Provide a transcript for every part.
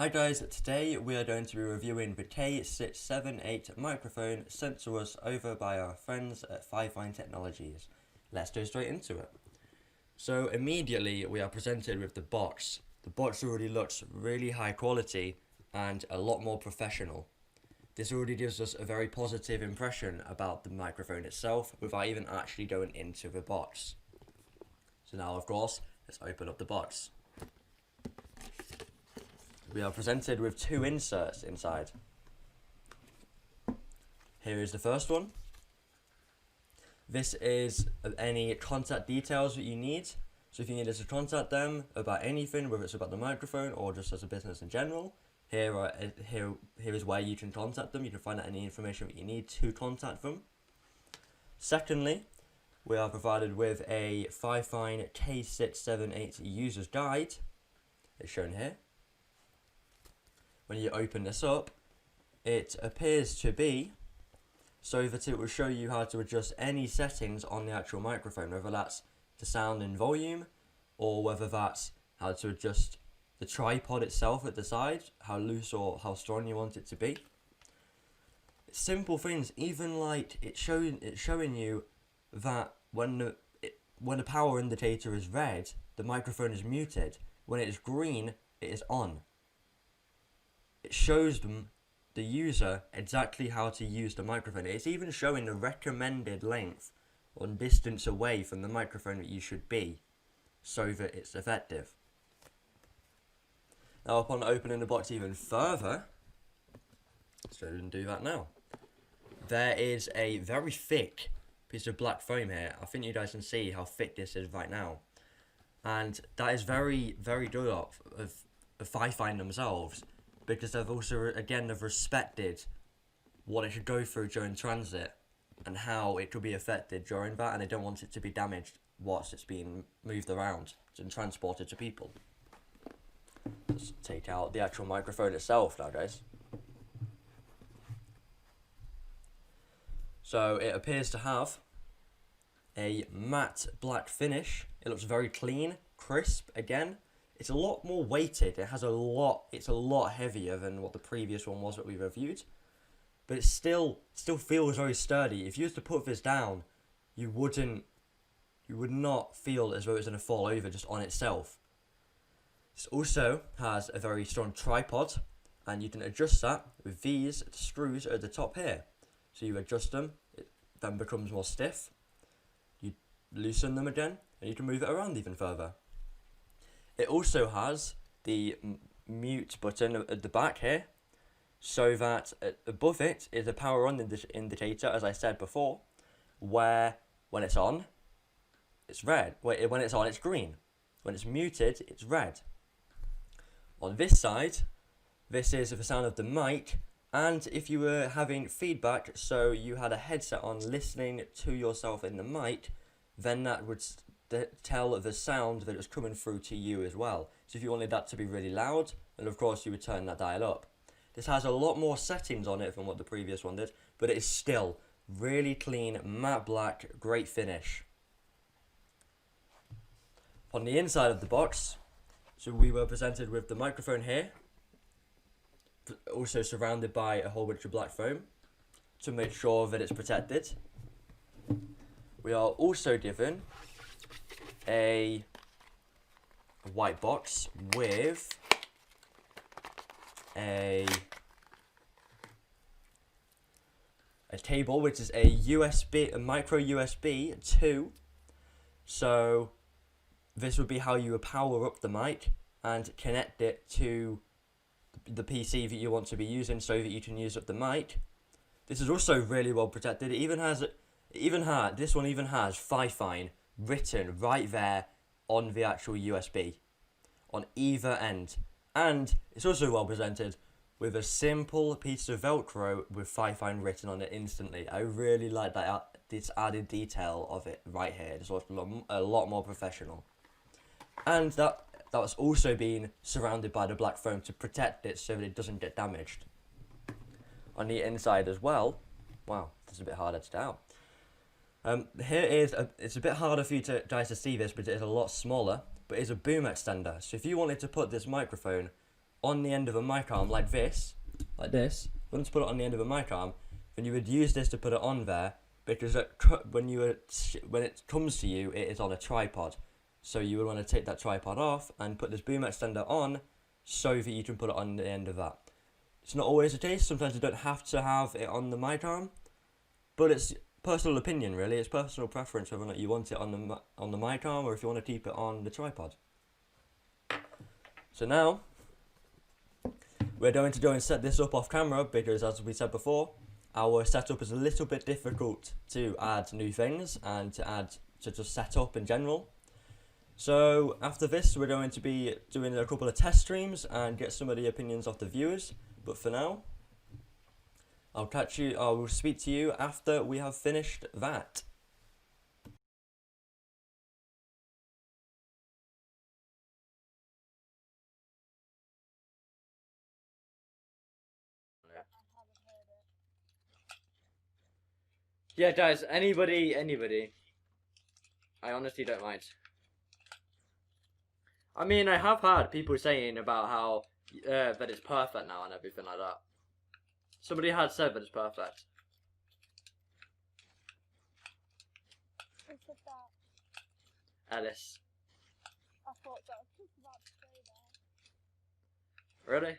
Hi guys, today we are going to be reviewing the K678 microphone sent to us over by our friends at Fifine Technologies. Let's go straight into it. So immediately we are presented with the box. The box already looks really high quality and a lot more professional. This already gives us a very positive impression about the microphone itself without even actually going into the box. So now of course, let's open up the box. We are presented with two inserts inside. Here is the first one. This is any contact details that you need. So if you need us to contact them about anything, whether it's about the microphone or just as a business in general, here is where you can contact them. You can find out any information that you need to contact them. Secondly, we are provided with a Fifine K678 user's guide. It's shown here. When you open this up, it appears to be so that it will show you how to adjust any settings on the actual microphone, whether that's the sound and volume, or whether that's how to adjust the tripod itself at the side, how loose or how strong you want it to be. Simple things, even like it's showing you that when the power indicator is red, the microphone is muted. When it is green, it is on. It shows them, the user, exactly how to use the microphone. It's even showing the recommended length or distance away from the microphone that you should be so that it's effective. Now upon opening the box even further, let's go and do that now. There is a very thick piece of black foam here. I think you guys can see how thick this is right now. And that is very, very good of Fifine themselves, because they've also, again, they've respected what it should go through during transit and how it could be affected during that, and they don't want it to be damaged whilst it's being moved around and transported to people. Let's take out the actual microphone itself now, guys. So it appears to have a matte black finish. It looks very clean, crisp again. It's a lot more weighted. It's a lot heavier than what the previous one was that we reviewed. But it still feels very sturdy. If you was to put this down, you would not feel as though it's going to fall over just on itself. This also has a very strong tripod, and you can adjust that with these screws at the top here. So you adjust them, it then becomes more stiff. You loosen them again, and you can move it around even further. It also has the mute button at the back here, so that above it is a power on indicator, as I said before, where when it's on, it's red. When it's on, it's green. When it's muted, it's red. On this side, this is the sound of the mic, and if you were having feedback, so you had a headset on listening to yourself in the mic, then that would tell the sound that was coming through to you as well. So if you wanted that to be really loud, then of course you would turn that dial up. This has a lot more settings on it than what the previous one did, but it is still really clean, matte black, great finish. On the inside of the box, so we were presented with the microphone here, also surrounded by a whole bunch of black foam to make sure that it's protected. We are also given a white box with a cable, which is a micro USB 2. So this would be how you would power up the mic and connect it to the PC that you want to be using so that you can use up the mic. This is also really well protected. This one even has Fifine written right there on the actual USB on either end, and it's also well presented with a simple piece of Velcro with Fifine written on it instantly. I really like that this added detail of it right here. It's a lot more professional, and that was also being surrounded by the black foam to protect it so that it doesn't get damaged. On the inside as well, wow, this is a bit harder to tell. It's a bit harder for you guys to see this, but it is a lot smaller, but it's a boom extender. So if you wanted to put this microphone on the end of a mic arm like this, if you wanted to put it on the end of a mic arm, then you would use this to put it on there, because when it comes to you, it is on a tripod. So you would want to take that tripod off and put this boom extender on, so that you can put it on the end of that. It's not always the case. Sometimes you don't have to have it on the mic arm, but it's personal opinion, really. It's personal preference whether or not you want it on the mic arm, or if you want to keep it on the tripod. So now we're going to go and set this up off camera, because as we said before, our setup is a little bit difficult to add new things and to just set up in general. So after this, we're going to be doing a couple of test streams and get some of the opinions of the viewers. But for now, I will speak to you after we have finished that. Yeah, guys, anybody. I honestly don't mind. I mean, I have heard people saying about how that it's perfect now and everything like that. Somebody had said that it's perfect. Who said that? Alice. I thought that I was just about to say that. Ready?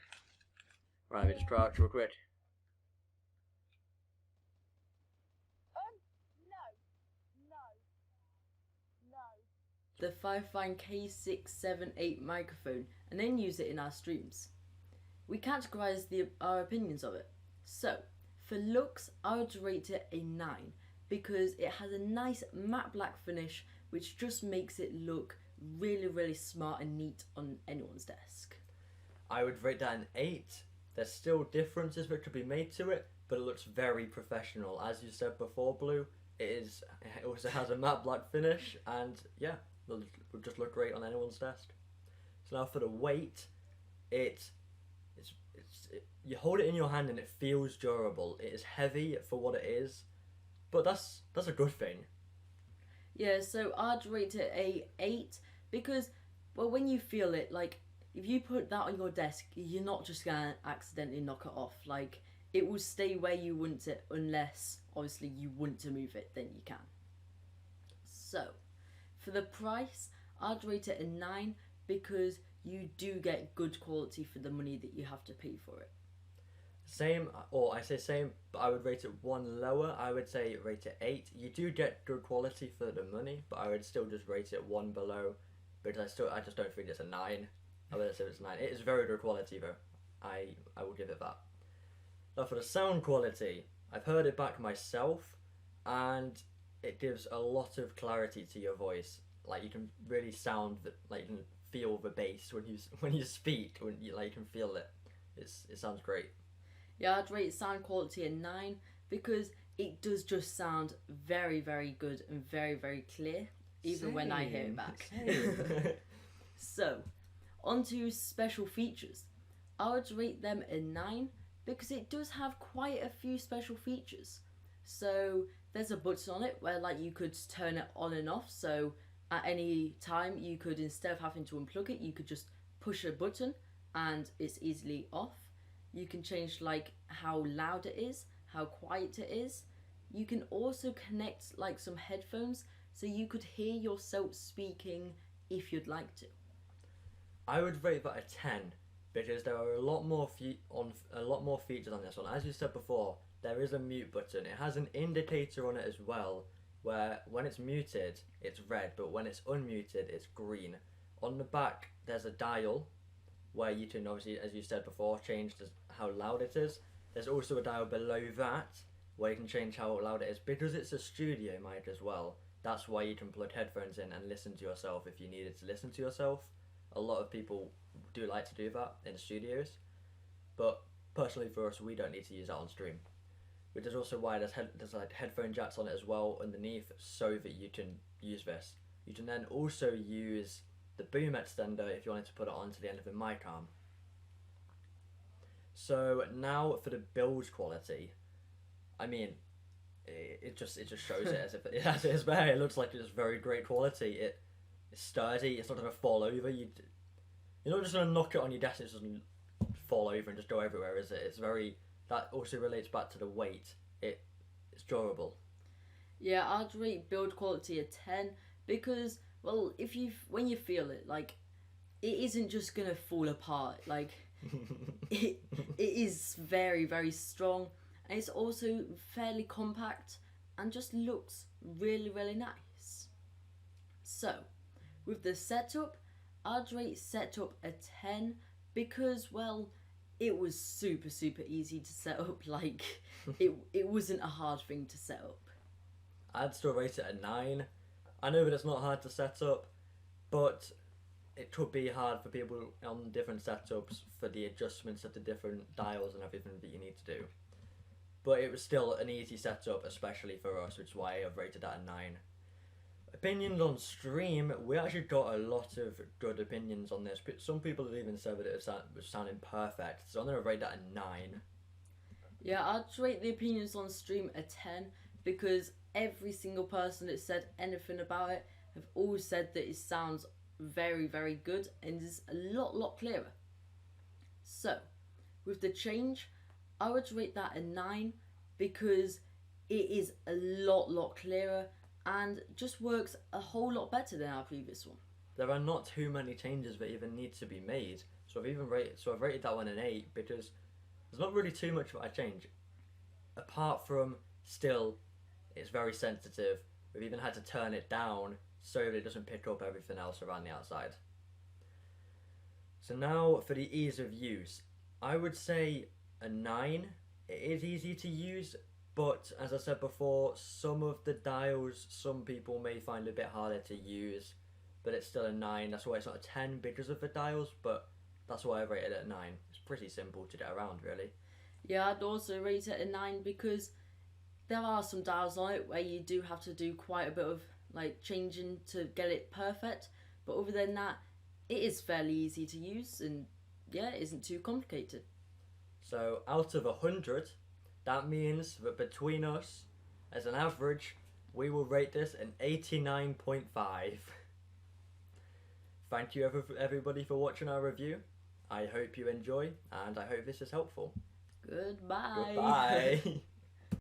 Right, let me just crouch real quick. No. The Fifine K678 microphone and then use it in our streams. We categorise our opinions of it. So, for looks, I would rate it a 9 because it has a nice matte black finish which just makes it look really, really smart and neat on anyone's desk. I would rate that an 8. There's still differences which could be made to it, but it looks very professional. As you said before, Blue, it also has a matte black finish, and yeah, it would just look great on anyone's desk. So now for the weight, you hold it in your hand and it feels durable. It is heavy for what it is, but that's a good thing. Yeah, so I'd rate it a 8 because, well, when you feel it, like, if you put that on your desk, you're not just gonna accidentally knock it off. Like, it will stay where you want it unless, obviously, you want to move it, then you can. So, for the price, I'd rate it a 9 because you do get good quality for the money that you have to pay for it. Same, or I say same, but I would rate it 1 lower. I would say rate it 8. You do get good quality for the money, but I would still just rate it 1 below, because I just don't think it's a 9. I would say it's 9. It is very good quality though. I will give it that. Now for the sound quality, I've heard it back myself, and it gives a lot of clarity to your voice. Like, you can really sound like you can feel the bass when you speak. You can feel it. It sounds great. Yeah, I'd rate sound quality a 9 because it does just sound very, very good and very, very clear, even when I hear it back. So, onto special features. I would rate them a 9 because it does have quite a few special features. So, there's a button on it where, like, you could turn it on and off. So, at any time, you could, instead of having to unplug it, you could just push a button and it's easily off. You can change, like, how loud it is, how quiet it is. You can also connect, like, some headphones so you could hear yourself speaking if you'd like to. I would rate that a 10 because there are a lot more features on this one. As you said before, there is a mute button. It has an indicator on it as well, where when it's muted, it's red, but when it's unmuted, it's green. On the back, there's a dial where you can, obviously, as you said before, change how loud it is. There's also a dial below that where you can change how loud it is. Because it's a studio mic as well, that's why you can plug headphones in and listen to yourself if you needed to listen to yourself. A lot of people do like to do that in studios, but personally for us, we don't need to use that on stream. Which is also why there's like headphone jacks on it as well underneath, so that you can use this. You can then also use the boom extender if you wanted to put it onto the end of a mic arm. So now for the build quality, I mean, it just shows it as if it is there. It looks like it's very great quality. It's sturdy. It's not gonna fall over. You're not just gonna knock it on your desk. It's just fall over and just go everywhere, is it? It's very, that also relates back to the weight. It's durable. Yeah, I'd rate build quality a 10 because, well, when you feel it, like, it isn't just gonna fall apart. Like, it is very, very strong, and it's also fairly compact and just looks really, really nice. So, with the setup, I'd rate setup a 10 because, well, it was super, super easy to set up. Like, it wasn't a hard thing to set up. I'd still rate it a 9. I know that it's not hard to set up, but it could be hard for people on different setups for the adjustments of the different dials and everything that you need to do. But it was still an easy setup, especially for us, which is why I've rated that a 9. Opinions on stream, we actually got a lot of good opinions on this. Some people have even said that it was sounding perfect, so I'm going to rate that a 9. Yeah, I'd rate the opinions on stream a 10 because every single person that said anything about it have all said that it sounds very, very good and is a lot clearer. So, with the change, I would rate that a 9 because it is a lot clearer and just works a whole lot better than our previous one. There are not too many changes that even need to be made, so I've rated that one an 8 because there's not really too much that I change. Apart from still, it's very sensitive. We've even had to turn it down so that it doesn't pick up everything else around the outside. So now for the ease of use, I would say a 9. It is easy to use, but as I said before, some of the dials, some people may find a bit harder to use, but it's still a 9. That's why it's not a 10 because of the dials, but that's why I rated it a 9. It's pretty simple to get around, really. Yeah, I'd also rate it a 9 because there are some dials on it where you do have to do quite a bit of like changing to get it perfect, but other than that, it is fairly easy to use and yeah, it isn't too complicated. So out of 100, that means that between us, as an average, we will rate this an 89.5. Thank you everybody for watching our review. I hope you enjoy, and I hope this is helpful. Goodbye. Goodbye.